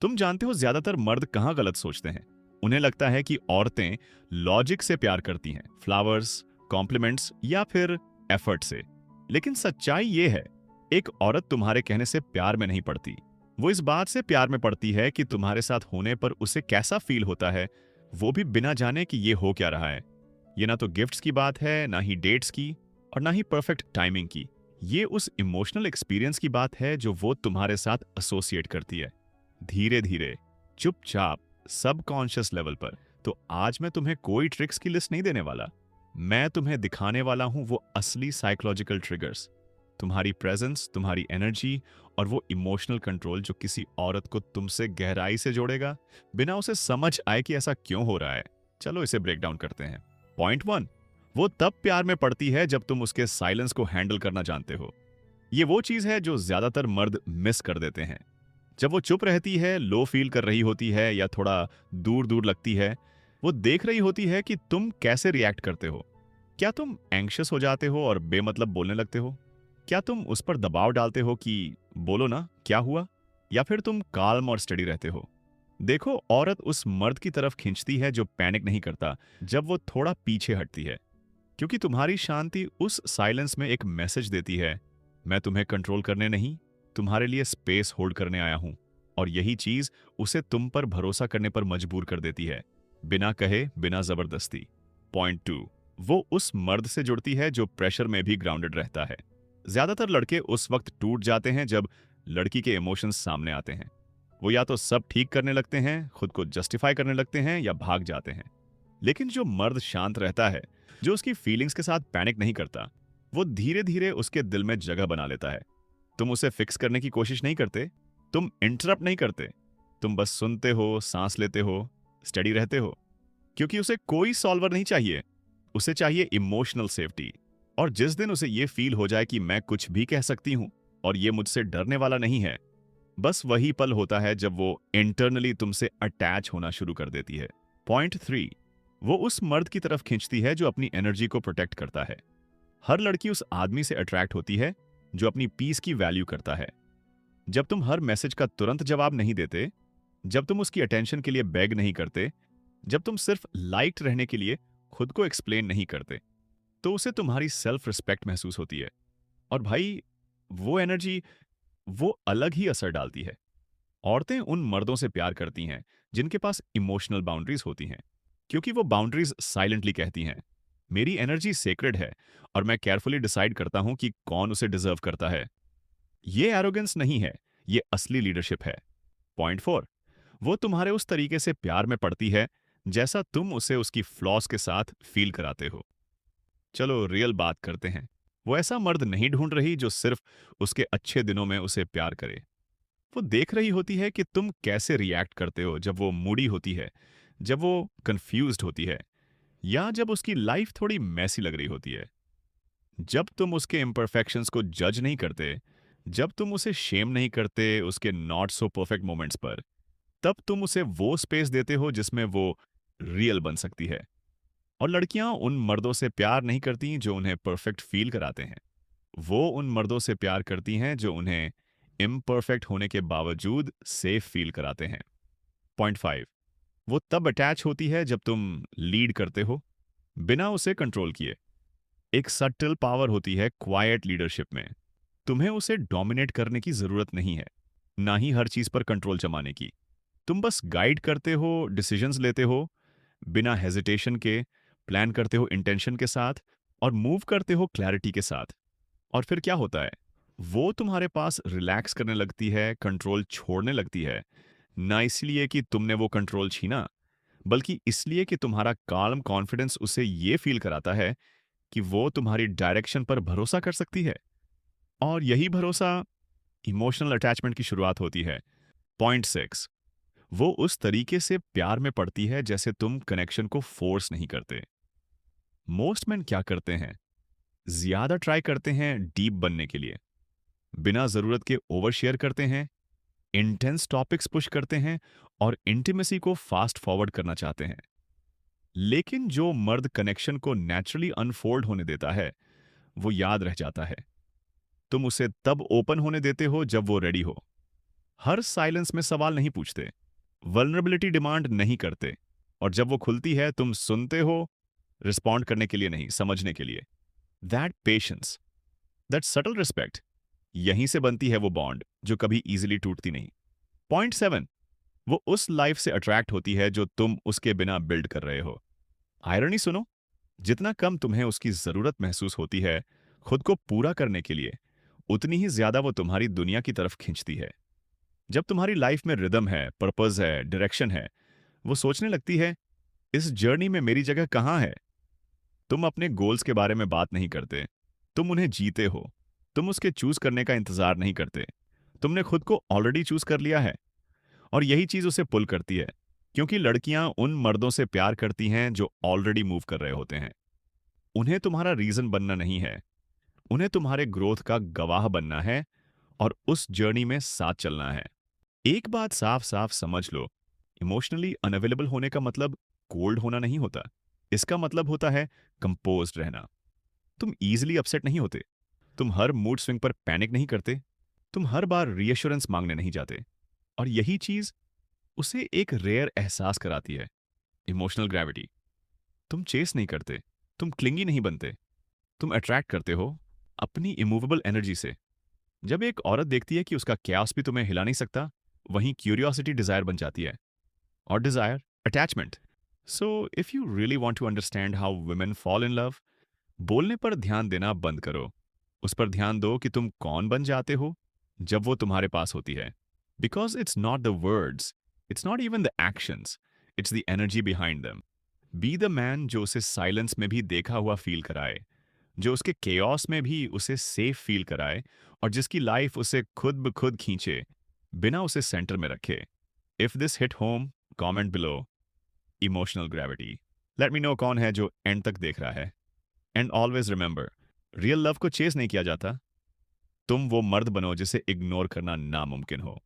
तुम जानते हो ज्यादातर मर्द कहाँ गलत सोचते हैं। उन्हें लगता है कि औरतें लॉजिक से प्यार करती हैं, फ्लावर्स, कॉम्प्लीमेंट्स या फिर एफर्ट से। लेकिन सच्चाई ये है, एक औरत तुम्हारे कहने से प्यार में नहीं पड़ती। वो इस बात से प्यार में पड़ती है कि तुम्हारे साथ होने पर उसे कैसा फील होता है, वो भी बिना जाने कि ये हो क्या रहा है। ये ना तो गिफ्ट्स की बात है, ना ही डेट्स की, और ना ही परफेक्ट टाइमिंग की। ये उस इमोशनल एक्सपीरियंस की बात है जो वो तुम्हारे साथ एसोसिएट करती है, धीरे धीरे, चुपचाप, सबकॉन्शियस लेवल पर। तो आज मैं तुम्हें कोई ट्रिक्स की लिस्ट नहीं देने वाला। मैं तुम्हें दिखाने वाला हूं वो असली साइकोलॉजिकल ट्रिगर्स, तुम्हारी प्रेजेंस, तुम्हारी एनर्जी और वो इमोशनल कंट्रोल जो किसी औरत को तुमसे गहराई से जोड़ेगा, बिना उसे समझ आए कि ऐसा क्यों हो रहा है। चलो इसे ब्रेक डाउन करते हैं। पॉइंट वन, वो तब प्यार में पड़ती है जब तुम उसके साइलेंस को हैंडल करना जानते हो। ये वो चीज है जो ज्यादातर मर्द मिस कर देते हैं। जब वो चुप रहती है, लो फील कर रही होती है या थोड़ा दूर दूर लगती है, वो देख रही होती है कि तुम कैसे रिएक्ट करते हो। क्या तुम एंग्शियस हो जाते हो और बेमतलब बोलने लगते हो? क्या तुम उस पर दबाव डालते हो कि बोलो ना क्या हुआ? या फिर तुम काल्म और स्टडी रहते हो? देखो, औरत उस मर्द की तरफ खींचती है जो पैनिक नहीं करता जब वो थोड़ा पीछे हटती है, क्योंकि तुम्हारी शांति उस साइलेंस में एक मैसेज देती है, मैं तुम्हें कंट्रोल करने नहीं, तुम्हारे लिए स्पेस होल्ड करने आया हूं। और यही चीज उसे तुम पर भरोसा करने पर मजबूर कर देती है, बिना कहे, बिना जबरदस्ती। पॉइंट टू, वो उस मर्द से जुड़ती है जो प्रेशर में भी ग्राउंडेड रहता है। ज्यादातर लड़के उस वक्त टूट जाते हैं जब लड़की के इमोशंस सामने आते हैं। वो या तो सब ठीक करने लगते हैं, खुद को जस्टिफाई करने लगते हैं, या भाग जाते हैं। लेकिन जो मर्द शांत रहता है, जो उसकी फीलिंग्स के साथ पैनिक नहीं करता, वो धीरे धीरे उसके दिल में जगह बना लेता है। तुम उसे फिक्स करने की कोशिश नहीं करते, तुम इंटरप्ट नहीं करते, तुम बस सुनते हो, सांस लेते हो, स्टेडी रहते हो, क्योंकि उसे कोई सॉल्वर नहीं चाहिए। उसे चाहिए इमोशनल सेफ्टी। और जिस दिन उसे ये फील हो जाए कि मैं कुछ भी कह सकती हूं और ये मुझसे डरने वाला नहीं है, बस वही पल होता है जब वो इंटरनली तुमसे अटैच होना शुरू कर देती है। पॉइंट थ्री, वो उस मर्द की तरफ खींचती है जो अपनी एनर्जी को प्रोटेक्ट करता है। हर लड़की उस आदमी से अट्रैक्ट होती है जो अपनी पीस की वैल्यू करता है। जब तुम हर मैसेज का तुरंत जवाब नहीं देते, जब तुम उसकी अटेंशन के लिए बेग नहीं करते, जब तुम सिर्फ लाइट रहने के लिए खुद को एक्सप्लेन नहीं करते, तो उसे तुम्हारी सेल्फ रिस्पेक्ट महसूस होती है। और भाई, वो एनर्जी, वो अलग ही असर डालती है। औरतें उन मर्दों से प्यार करती हैं जिनके पास इमोशनल बाउंड्रीज होती हैं, क्योंकि वो बाउंड्रीज साइलेंटली कहती हैं, मेरी एनर्जी सेक्रेड है और मैं केयरफुली डिसाइड करता हूं कि कौन उसे डिजर्व करता है। ये एरोगेंस नहीं है, ये असली लीडरशिप है। पॉइंट फोर, वो तुम्हारे उस तरीके से प्यार में पड़ती है जैसा तुम उसे उसकी फ्लॉस के साथ फील कराते हो। चलो रियल बात करते हैं। वो ऐसा मर्द नहीं ढूंढ रही जो सिर्फ उसके अच्छे दिनों में उसे प्यार करे। वो देख रही होती है कि तुम कैसे रिएक्ट करते हो जब वो मूडी होती है, जब वो कंफ्यूज्ड होती है, या जब उसकी लाइफ थोड़ी मैसी लग रही होती है। जब तुम उसके इम्परफेक्शंस को जज नहीं करते, जब तुम उसे शेम नहीं करते उसके नॉट सो परफेक्ट मोमेंट्स पर, तब तुम उसे वो स्पेस देते हो जिसमें वो रियल बन सकती है। और लड़कियां उन मर्दों से प्यार नहीं करती जो उन्हें परफेक्ट फील कराते हैं। वो उन मर्दों से प्यार करती हैं जो उन्हें इम्परफेक्ट होने के बावजूद सेफ फील कराते हैं। पॉइंट फाइव, वो तब अटैच होती है जब तुम लीड करते हो, बिना उसे कंट्रोल किए। एक सटल पावर होती है क्वाइट लीडरशिप में। तुम्हें उसे डोमिनेट करने की जरूरत नहीं है, ना ही हर चीज पर कंट्रोल जमाने की। तुम बस गाइड करते हो, डिसीजंस लेते हो बिना हेजिटेशन के, प्लान करते हो इंटेंशन के साथ, और मूव करते हो क्लैरिटी के साथ। और फिर क्या होता है? वो तुम्हारे पास रिलैक्स करने लगती है, कंट्रोल छोड़ने लगती है। ना इसलिए कि तुमने वो कंट्रोल छीना, बल्कि इसलिए कि तुम्हारा काल्म कॉन्फिडेंस उसे ये फील कराता है कि वो तुम्हारी डायरेक्शन पर भरोसा कर सकती है। और यही भरोसा इमोशनल अटैचमेंट की शुरुआत होती है। पॉइंट सिक्स, वो उस तरीके से प्यार में पड़ती है जैसे तुम कनेक्शन को फोर्स नहीं करते। मोस्ट मैन क्या करते हैं? ज्यादा ट्राई करते हैं डीप बनने के लिए, बिना जरूरत के ओवर शेयर करते हैं, इंटेंस टॉपिक्स पुश करते हैं, और इंटीमेसी को फास्ट फॉरवर्ड करना चाहते हैं। लेकिन जो मर्द कनेक्शन को नेचुरली अनफोल्ड होने देता है, वो याद रह जाता है। तुम उसे तब ओपन होने देते हो जब वो रेडी हो, हर साइलेंस में सवाल नहीं पूछते, वल्नरेबिलिटी डिमांड नहीं करते, और जब वो खुलती है तुम सुनते हो, रिस्पॉन्ड करने के लिए नहीं, समझने के लिए। That patience, that subtle respect, यहीं से बनती है वो बॉन्ड जो कभी इजीली टूटती नहीं। पॉइंट 7, वो उस लाइफ से अट्रैक्ट होती है जो तुम उसके बिना बिल्ड कर रहे हो। आयरनी सुनो, जितना कम तुम्हें उसकी जरूरत महसूस होती है खुद को पूरा करने के लिए, उतनी ही ज्यादा वो तुम्हारी दुनिया की तरफ खींचती है। जब तुम्हारी लाइफ में रिदम है, पर्पस है, डायरेक्शन है, वो सोचने लगती है, इस जर्नी में मेरी जगह कहाँ है। तुम अपने गोल्स के बारे में बात नहीं करते, तुम उन्हें जीते हो। तुम उसके चूज करने का इंतजार नहीं करते, तुमने खुद को ऑलरेडी चूज कर लिया है। और यही चीज उसे पुल करती है, क्योंकि लड़कियां उन मर्दों से प्यार करती हैं जो ऑलरेडी मूव कर रहे होते हैं। उन्हें तुम्हारा रीजन बनना नहीं है, उन्हें तुम्हारे ग्रोथ का गवाह बनना है और उस जर्नी में साथ चलना है। एक बात साफ साफ समझ लो, इमोशनली अनअवेलेबल होने का मतलब कोल्ड होना नहीं होता। इसका मतलब होता है कंपोज्ड रहना। तुम ईजिली अपसेट नहीं होते, तुम हर मूड स्विंग पर पैनिक नहीं करते, तुम हर बार रीएश्योरेंस मांगने नहीं जाते। और यही चीज उसे एक रेयर एहसास कराती है, इमोशनल ग्रेविटी। तुम चेस नहीं करते, तुम क्लिंगी नहीं बनते, तुम अट्रैक्ट करते हो अपनी इमूवेबल एनर्जी से। जब एक औरत देखती है कि उसका क्यास भी तुम्हें हिला नहीं सकता, वहीं क्यूरियोसिटी डिजायर बन जाती है, और desire attachment. So if you really want to understand how women fall in love, बोलने पर ध्यान देना बंद करो। उस पर ध्यान दो कि तुम कौन बन जाते हो जब वो तुम्हारे पास होती है। Because it's not the words, it's not even the actions, it's the energy behind them. Be the man जो उसे साइलेंस में भी देखा हुआ फील कराए, जो उसके केओस में भी उसे सेफ फील कराए, और जिसकी लाइफ उसे खुद ब खुद खींचे, बिना उसे सेंटर में रखे। If this hit home, comment below emotional gravity. Let me know कौन है जो एंड तक देख रहा है। And always remember, real love को चेस नहीं किया जाता, तुम वो मर्द बनो जिसे इग्नोर करना नामुमकिन हो।